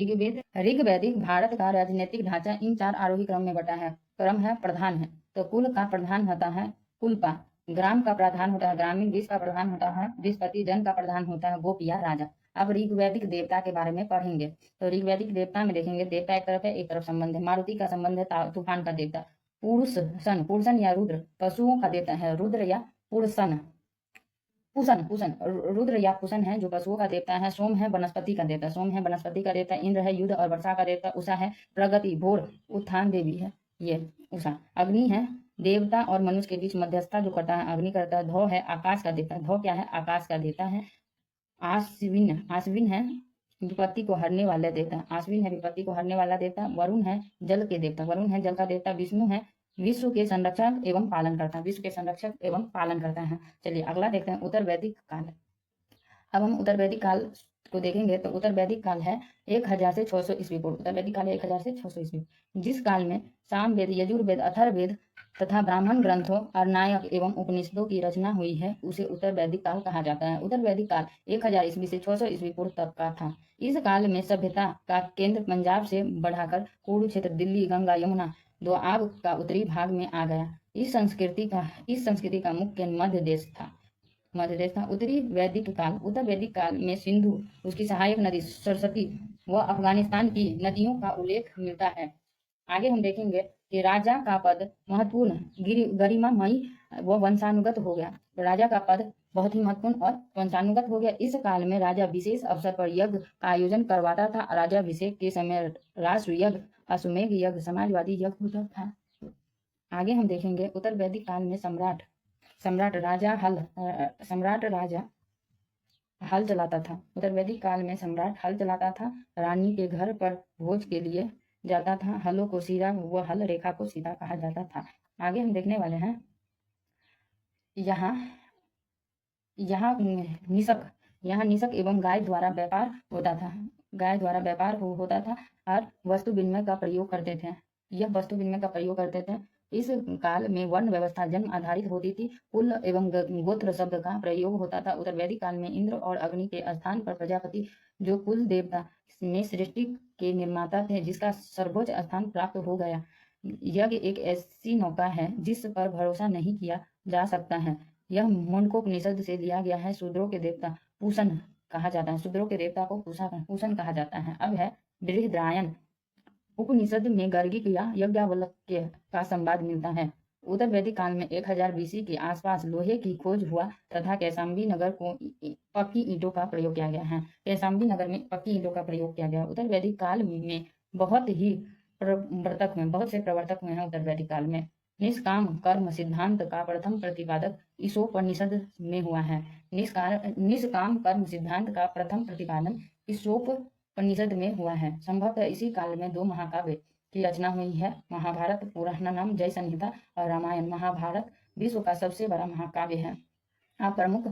ऋग्वैदिक भारत का राजनीतिक ढांचा इन 4 आरोही क्रम में बटा है। क्रम है प्रधान है, तो कुल का प्रधान होता है कुलपा, ग्राम का प्रधान होता है ग्रामीण, विष का प्रधान होता है विषपति, जन का प्रधान होता है गोप या राजा। अब ऋग्वैदिक देवता के बारे में पढ़ेंगे। तो ऋग्वैदिक देवता में देखेंगे, देवता एक तरफ है, एक तरफ संबंध है। मारुति का संबंध है तूफान का देवता। पुरुषन या रुद्र पशुओं का देवता है, रुद्र या पुरुषन पूषण रुद्र या पूषण है जो पशुओं का देवता है। सोम है वनस्पति का देवता, सोम है वनस्पति का देवता। इंद्र है युद्ध और वर्षा का देवता। उषा है प्रगति, भोर, उत्थान देवी है ये उषा। अग्नि है देवता और मनुष्य के बीच मध्यस्थता जो करता है, अग्नि करता है। धौ है आकाश का देवता, धौ क्या है, आकाश का देवता है। आश्विन है विपत्ति को हरने वाला देवता, आश्विन है विपत्ति को हरने वाला देवता। वरुण है जल के देवता, वरुण है जल का देवता। विष्णु है विश्व के संरक्षक एवं पालन करता है, विश्व के संरक्षक एवं पालन करता है। चलिए अगला देखते हैं उत्तर वैदिक काल। अब हम उत्तर वैदिक काल को देखेंगे तो उत्तर वैदिक काल है 1000 से 600 ईस्वी पूर्व। उत्तर वैदिक काल है 1000 से 600 ईस्वी, जिस काल में सामवेद, यजुर्वेद, अथर्ववेद तथा ब्राह्मण ग्रंथों, अरणायक एवं उपनिषदों की रचना हुई है, उसे उत्तर वैदिक काल कहा जाता है। उत्तर वैदिक काल 1000 ईस्वी से 600 ईस्वी पूर्व तक का था। इस काल में सभ्यता का केंद्र पंजाब से बढ़ाकर कुरुक्षेत्र, दिल्ली, गंगा, यमुना, दोआब का उत्तरी भाग में आ गया। इस संस्कृति का मुख्य मध्य देश था। उत्तर वैदिक काल में सिंधु, उसकी सहायक नदी सरस्वती व अफगानिस्तान की नदियों का उल्लेख मिलता है। आगे हम देखेंगे कि राजा का पद महत्वपूर्ण, गरिमामयी व वंशानुगत हो गया। राजा का पद बहुत ही महत्वपूर्ण और वंशानुगत हो गया। इस काल में राजा विशेष अवसर पर यज्ञ का आयोजन करवाता था। राजाभिषेक के समय राष्ट्र यज्ञ, अश्वमेध यज्ञ, समाजवादी यज्ञ होता था। आगे हम देखेंगे उत्तर वैदिक काल में सम्राट राजा हल चलाता था। उत्तर वैदिक काल में सम्राट हल चलाता था, रानी के घर पर भोज के लिए जाता था। हलों को सीधा व हल रेखा को सीधा कहा जाता था। आगे हम देखने वाले हैं यहाँ निषक एवं गाय द्वारा व्यापार होता था। होता था और वस्तु विनिमय का प्रयोग करते थे। इस काल में वर्ण व्यवस्था जन्म आधारित होती थी। कुल एवं गोत्र शब्द का प्रयोग होता था। उत्तर वैदिक काल में इंद्र और अग्नि के स्थान पर प्रजापति, जो कुल देवता में सृष्टि के निर्माता थे, जिसका सर्वोच्च स्थान प्राप्त हो गया। यज्ञ एक ऐसी नौका है जिस पर भरोसा नहीं किया जा सकता है। यह मुंडकोपनिषद से लिया गया है। शूद्रों के देवता पूषण कहा जाता है, शूद्रों के देवता को पूषण कहा जाता है। अब है बृहद्रायण उपनिषद में गर्गिक या यज्ञवल्क्य का संवाद मिलता है। उत्तर वैदिक काल में 1000 बीसी के आसपास लोहे की खोज हुआ तथा कौशाम्बी नगर को पक्की ईंटों का प्रयोग किया गया है। कौशाम्बी नगर में पक्की ईंटों का प्रयोग किया गया। उत्तर वैदिक काल में बहुत से प्रवर्तक हुए हैं। उत्तर वैदिक काल में निष्काम कर्म सिद्धांत का प्रथम प्रतिपादक ईशोपनिषद में हुआ है। निष्काम कर्म सिद्धांत का प्रथम प्रतिपादन ईशोपनिषद में हुआ है। संभवतः इसी काल में 2 महाकाव्य की रचना हुई है, महाभारत पुराणम जय संहिता और रामायण। महाभारत विश्व का सबसे बड़ा महाकाव्य है। आप प्रमुख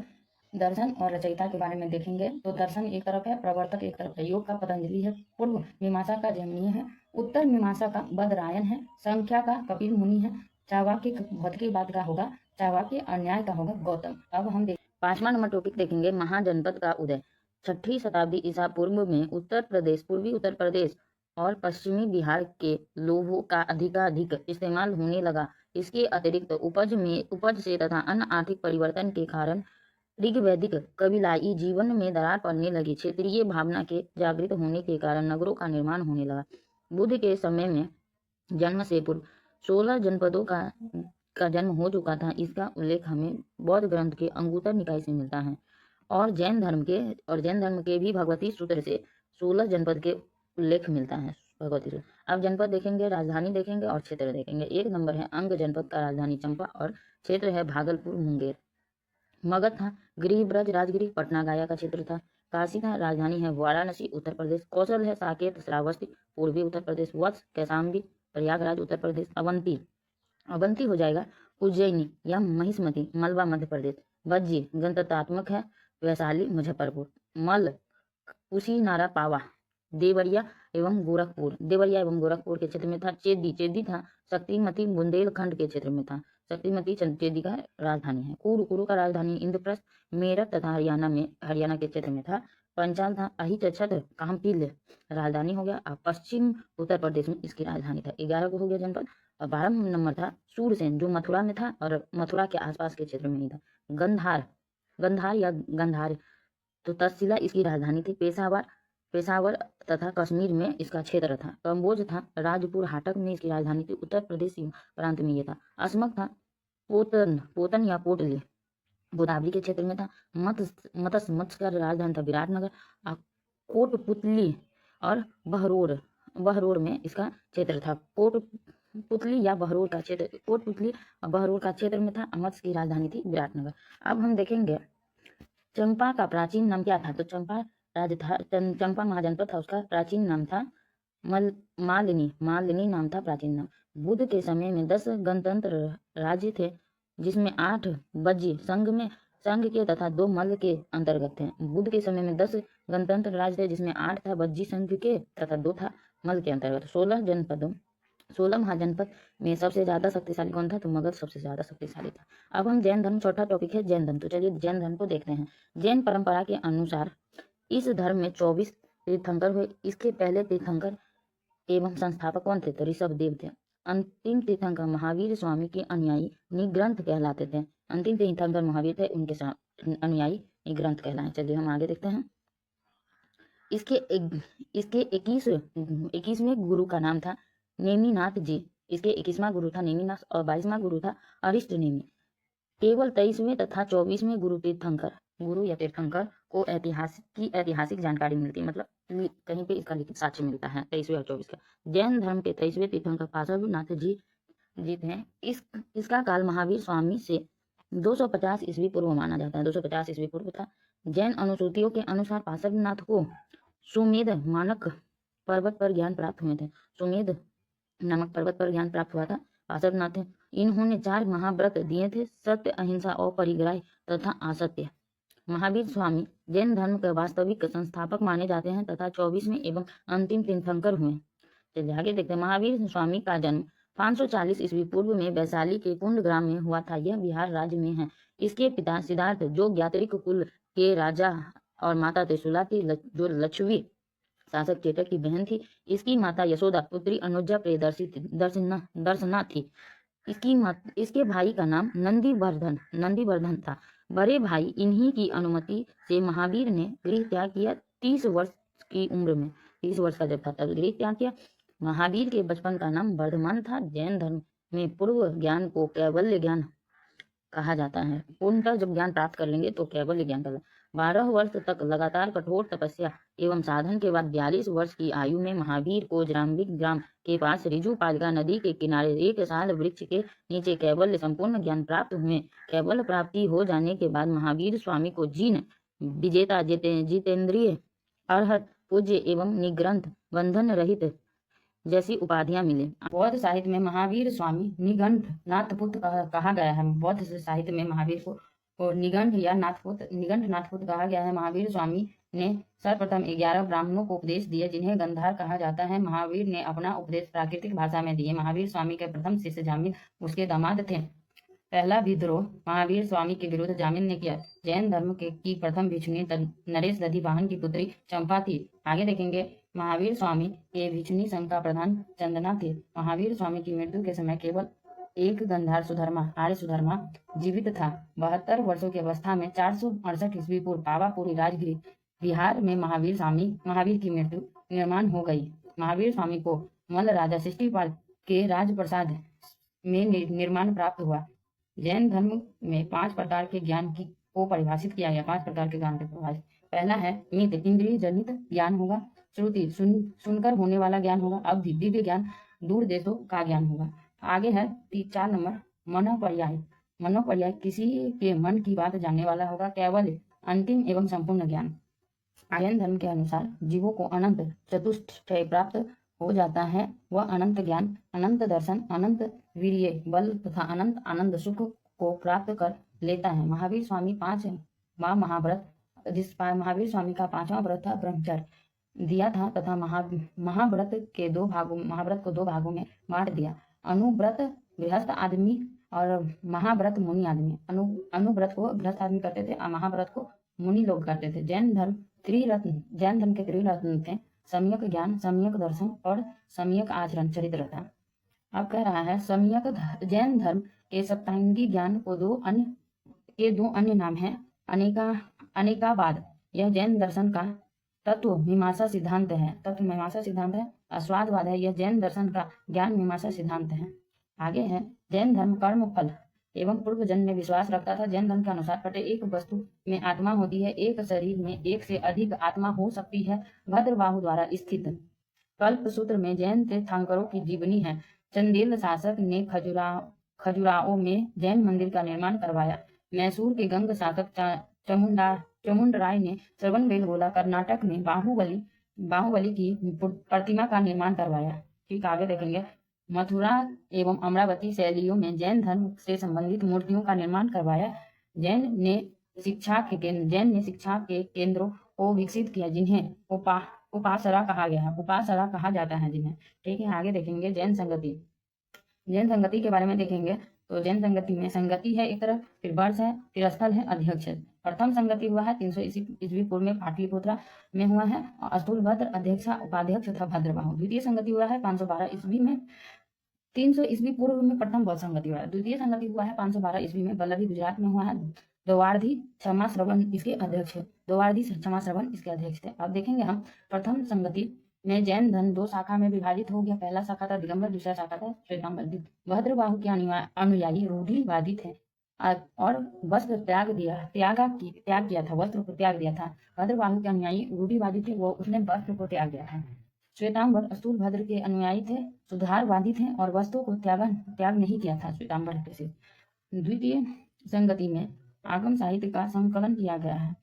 दर्शन और रचयिता के बारे में देखेंगे तो दर्शन एक तरफ है, प्रवर्तक एक तरफ है। योग का पतंजलि है, पूर्व मीमांसा का जैमिनी है, उत्तर मीमांसा का बदरायन है, संख्या का कपिल मुनि है, चावाक्य भौतिकीवाद का होगा, चावाक्य और न्याय का होगा गौतम। अब हम 5वां नंबर टॉपिक देखेंगे, महाजनपद का उदय। 6ठी शताब्दी ईसा पूर्व में पूर्वी उत्तर प्रदेश और पश्चिमी बिहार के लोगों का अधिकाधिक इस्तेमाल होने लगा। इसके अतिरिक्त उपज से तथा अन्य आर्थिक परिवर्तन के कारण ऋग्वैदिक कबीलाई जीवन में दरार पड़ने लगी। क्षेत्रीय भावना के जागृत होने के कारण नगरों का निर्माण होने लगा। बुद्ध के समय में जन्म से पूर्व 16 जनपदों का जन्म हो चुका था। इसका उल्लेख हमें बौद्ध ग्रंथ के अंगुत्तर निकाय से मिलता है और जैन धर्म के भी भगवती सूत्र से 16 जनपद के उल्लेख मिलता है भगवती सूत्र। अब जनपद देखेंगे, राजधानी देखेंगे और क्षेत्र देखेंगे। 1 नंबर है अंग जनपद का राजधानी चंपा और क्षेत्र है भागलपुर मुंगेर। मगध था, गिरिह ब्रज राजगिरी पटना गाया का क्षेत्र था, काशी था, राजधानी है वाराणसी उत्तर प्रदेश, कौशल है साकेत श्रावस्ती पूर्वी उत्तर प्रदेश, वत्स कैसाम्बी प्रयागराज उत्तर प्रदेश, अवंती अवंती हो जाएगा उज्जैनी या महिष्मती मलबा मध्य प्रदेश, भज्जी गणतंत्रात्मक है वैशाली मुजफ्फरपुर, मल कुशीनारा पावा देवरिया एवं गोरखपुर के क्षेत्र में था, चेदी था शक्तिमती बुंदेलखंड के क्षेत्र में था, शक्तिमती चेदी का राजधानी है, कुरु का राजधानी इंद्रप्रस्थ मेरठ तथा हरियाणा के क्षेत्र में था, पंचाल था, अहिचछत्र कामपील्य राजधानी हो गया, पश्चिम उत्तर प्रदेश में इसकी राजधानी था। 11 को हो गया जनपद। और 12 नंबर था सूरसेन जो मथुरा में था और मथुरा के आसपास के क्षेत्र में ही था। गंधार या गंधार तो तक्षशिला इसकी राजधानी थी। पेशावर तथा कश्मीर में इसका क्षेत्र था। कम्बोज था, राजपुर हाटक में इसकी राजधानी थी। उत्तर प्रदेश प्रांत में यह था। असमक था, पोतन या पोटली गोदावरी के क्षेत्र में था। मत्स्य का राजधानी था विराटनगर। कोटपुतली और बहरोड में इसका क्षेत्र था। कोटपुतली या बहरोड का क्षेत्र, कोटपुतली और बहरोड का क्षेत्र में था। मत्स्य की राजधानी थी विराटनगर। अब हम देखेंगे चंपा का प्राचीन नाम क्या था। तो चंपा महाजनपद था, उसका प्राचीन नाम था मालिनी नाम था प्राचीन नाम। बुद्ध के समय में 10 गणतंत्र राज्य थे, जिसमें 8 बज्जी संघ के तथा 2 मल्ल के अंतर्गत थे। बुद्ध के समय में 10 गणतंत्र राज्य थे, जिसमें 8 था बज्जी संघ के तथा 2 था मल्ल के अंतर्गत। 16 महाजनपद में सबसे ज्यादा शक्तिशाली कौन था। तो मगध सबसे ज्यादा शक्तिशाली था। अब हम जैन धर्म, चौथा टॉपिक है जैन धर्म। तो चलिए जैन धर्म को देखते हैं। जैन परंपरा के अनुसार इस धर्म में 24 तीर्थंकर हुए। इसके पहले तीर्थंकर एवं संस्थापक कौन थे। तो ऋषभ देव थे। अंतिम तीर्थंकर महावीर स्वामी के अनुयायी निग्रंथ कहलाते थे। अंतिम तीर्थंकर महावीर थे, उनके अनुयायी निग्रंथ कहलाए। चलिए हम आगे देखते हैं। इसके 21वें गुरु का नाम था नेमिनाथ जी। इसके 21वां गुरु था नेमिनाथ और 22वां गुरु था अरिष्ट नेमि। केवल 23वें तथा 24वें गुरु या तीर्थंकर को ऐतिहासिक जानकारी मिलती है, मतलब कहीं पे इसका लिखित साक्ष्य मिलता है 23वें और 24 का। जैन धर्म के 23वें तीर्थंकर पार्श्वनाथ जी थे। इसका काल महावीर स्वामी से 250 ईस्वी पूर्व माना जाता है। 250 ईस्वी पूर्व था। जैन अनुसूतियों के अनुसार पार्श्वनाथ को सुमेध नामक पर्वत पर ज्ञान प्राप्त हुए थे। सुमेध नामक पर्वत पर ज्ञान प्राप्त हुआ था पार्श्वनाथ। इन्होंने 4 महाव्रत दिए थे, सत्य, अहिंसा और परिग्रह तथा असत्य। महावीर स्वामी जैन धर्म के वास्तविक संस्थापक माने जाते हैं तथा 24वें एवं अंतिम तीर्थंकर हुए। चलिए आगे देखते हैं। महावीर स्वामी का जन्म 540 ईस्वी पूर्व में वैशाली के कुंड ग्राम में हुआ था। यह बिहार राज्य में है। इसके पिता सिद्धार्थ जो ज्ञात्रिक कुल के राजा और माता त्रिशूला थी जो लक्ष्मी शासक चेटक की बहन थी। इसकी माता यशोदा पुत्री अनुजा प्रियदर्शी दर्शना थी। इसके भाई का नाम नंदीवर्धन था। बड़े भाई इन्हीं की अनुमति से महावीर ने गृह त्याग किया। 30 वर्ष की उम्र में, 30 वर्ष का जब था तब गृह त्याग किया। महावीर के बचपन का नाम वर्धमान था। जैन धर्म में पूर्व ज्ञान को कैवल्य ज्ञान कहा जाता है। पूर्णतः जब ज्ञान प्राप्त कर लेंगे तो कैवल्य ज्ञान कहलाता है। 12 वर्ष तक लगातार कठोर तपस्या एवं साधन के बाद 42 वर्ष की आयु में महावीर को जराम्बिक ग्राम के पास ऋजुपालिका नदी के किनारे एक साल वृक्ष के नीचे कैवल्य संपूर्ण ज्ञान प्राप्त हुए। कैवल्य प्राप्ति हो जाने के बाद महावीर स्वामी को जिन विजेता, जितेंद्रिय, अरहत, पूज्य एवं निग्रंथ, बंधन रहित जैसी उपाधियां मिली। बौद्ध साहित्य में महावीर स्वामी निगंठ नाथपुत्र कहा गया है। बौद्ध साहित्य में महावीर को निगंठ नाथपुत्र कहा गया है। महावीर स्वामी ने सर्वप्रथम 11 ब्राह्मणों को उपदेश दिए, जिन्हें गंधार कहा जाता है। महावीर ने अपना उपदेश प्राकृतिक भाषा में दिए। महावीर स्वामी के प्रथम शिष्य जामिन उसके दामाद थे। पहला विद्रोह महावीर स्वामी के विरुद्ध जामिन ने किया। जैन धर्म की प्रथम भिक्षुणी नरेश दधिवाहन की पुत्री चंपा थी। आगे देखेंगे। महावीर स्वामी के भिक्षुणी संघ का प्रधान चंदना थे। महावीर स्वामी की मृत्यु के समय केवल एक गंधार आर्य सुधर्मा जीवित था। 72 वर्षों की अवस्था में 468 ईस्वी पूर्व पावापुरी राजगिरी बिहार में महावीर की मृत्यु निर्माण हो गई। महावीर स्वामी को मल्ल राजा शिष्टिपाल के राजप्रसाद में निर्माण प्राप्त हुआ। जैन धर्म में 5 प्रकार के ज्ञान को परिभाषित किया गया। 5 प्रकार के ज्ञान को परिभाषित। पहला है मित, इंद्रिय जनित ज्ञान होगा। श्रुति, सुनकर होने वाला ज्ञान होगा। अवधि, दिव्य ज्ञान, दूर देशों का ज्ञान होगा। आगे है 4 नंबर मनोपर्याय। मनोपर्याय किसी के मन की बात जानने वाला होगा। कैवल्य अंतिम एवं संपूर्ण ज्ञान। आर्यन धर्म के अनुसार जीवों को अनंत चतुष्टय प्राप्त हो जाता है। वह अनंत ज्ञान, अनंत दर्शन, अनंत वीर्य बल तथा अनंत आनंद सुख को प्राप्त कर लेता है। महावीर स्वामी पांचवा महाव्रत, महावीर स्वामी का पांचवा व्रत था ब्रह्मचर्य दिया था तथा महाव्रत को दो भागों में बांट दिया। अनुव्रत गृहस्थ आदमी और महाव्रत मुनि आदमी। अनुव्रत को गृहस्थ आदमी करते थे और महाव्रत को मुनि लोग करते थे। जैन धर्म के त्रिरत्न थे, सम्यक ज्ञान, सम्यक दर्शन और सम्यक आचरण चरित्र था। अब कह रहा है जैन धर्म के सप्तांगी ज्ञान को दो अन्य नाम है। अनेकावाद, यह जैन दर्शन का तत्व मीमांसा सिद्धांत है। अस्वादवाद है, यह जैन दर्शन का ज्ञान मीमांसा सिद्धांत है। आगे है, जैन धर्म कर्म फल एवं पूर्व जन्म में विश्वास रखता था। जैन धर्म के अनुसार प्रत्येक वस्तु में आत्मा होती है। एक शरीर में एक से अधिक आत्मा हो सकती है। भद्रबाहु द्वारा स्थित कल्प सूत्र में जैन तीर्थंकरों की जीवनी है। चंदेल शासक ने खजुराहो में जैन मंदिर का निर्माण करवाया। मैसूर के गंग शासक चामुंडराय ने श्रवणबेलगोला कर्नाटक में बाहुबली की प्रतिमा का निर्माण करवाया। ठीक, आगे देखेंगे। मथुरा एवं अमरावती शैलियों में जैन धर्म से संबंधित मूर्तियों का निर्माण करवाया। जैन ने शिक्षा के केंद्रों को विकसित किया, जिन्हें उपासरा कहा जाता है जिन्हें। ठीक है, आगे देखेंगे जैन संगति के बारे में देखेंगे। तो जैन संगति में संगति है एक तरफ, फिर वर्ष है, फिर स्थल है, अध्यक्ष है। प्रथम संगति हुआ है 300 ईस्वी पूर्व में पाटलिपुत्र में हुआ है। अस्तुलभद्र अध्यक्ष उपाध्यक्ष तथा भद्रबाहु। द्वितीय संगति हुआ है 512 ईस्वी में। 300 ईस्वी पूर्व में प्रथम बौद्ध संगति हुआ है। द्वितीय संगति हुआ है 512 ईस्वी में, वल्लभी गुजरात में हुआ है। द्वारधी क्षमा श्रवण इसके अध्यक्ष थे। अब देखेंगे हम प्रथम संगति में जैन धर्म दो शाखा में विभाजित हो गया। पहला शाखा था दिगंबर, दूसरा शाखा था श्वेतांबर। भद्रबाहु के अनुयायी रूढ़िवादी थे और वस्त्र त्याग किया था। वस्त्र को त्याग दिया था। भद्रबाहु के अनुयायी रूढ़िवादी थे, वो उसने वस्त्र को त्याग दिया था। श्वेतांबर अस्तुलभद्र के अनुयायी थे, सुधारवादी थे और वस्तुओं को त्याग नहीं किया था श्वेतांबर के से। द्वितीय संगति में आगम साहित्य का संकलन किया गया है।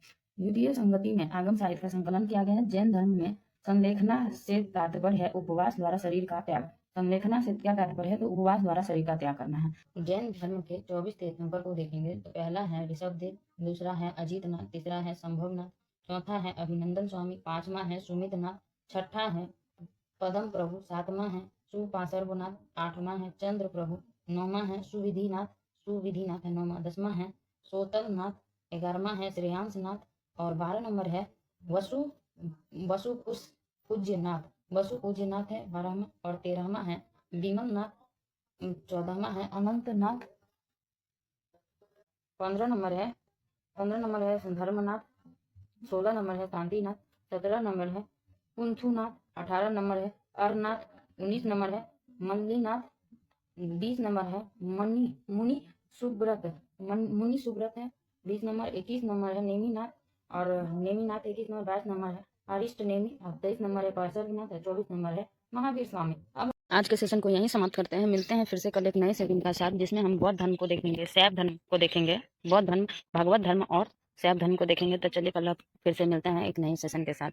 जैन धर्म में संलेखना से तात्पर्य है उपवास द्वारा शरीर का त्याग। संलेखना से क्या तात्पर्य है? तो उपवास द्वारा शरीर का त्याग करना है। जैन धर्म के 24 तीर्थंकर को देखेंगे तो पहला है ऋषभदेव, दूसरा है अजीतनाथ, तीसरा है संभवनाथ, चौथा है अभिनंदन स्वामी, पांचवा है सुमितनाथ, छठा है पदम प्रभु, सातवां है सुपार्श्वनाथ, आठवां है चंद्र प्रभु, नौवां है सुविधिनाथ है नौवां, 10वां है सोतलनाथ, 11वां है श्रेयांसनाथ और 12 नंबर है वसु पूज्यनाथ है 12वां और 13वां है विमलनाथ, 14वां है अनंतनाथ, 15 नंबर है धर्मनाथ, 16 नंबर है शांतिनाथ, 17 नंबर है कुंथुनाथ, 18 नंबर है अरनाथ, 19 नंबर है मल्लीनाथ, 20 नंबर है मुनि सुब्रत है 20 नंबर, 21 नंबर है नेमिनाथ और नेमिनाथ 21 नंबर, 22 नंबर है अरिष्ट नेमि और 23 नंबर है पार्श्वनाथ, 24 नंबर है महावीर स्वामी। अब आज के सेशन को यहीं समाप्त करते हैं। मिलते हैं फिर से कल एक नए सेशन के साथ, जिसमें हम बौद्ध धर्म को देखेंगे, शैव धर्म को देखेंगे, बौद्ध धर्म, भागवत धर्म और शैव धर्म को देखेंगे। तो चलिए कल फिर से मिलते हैं एक नए सेशन के साथ।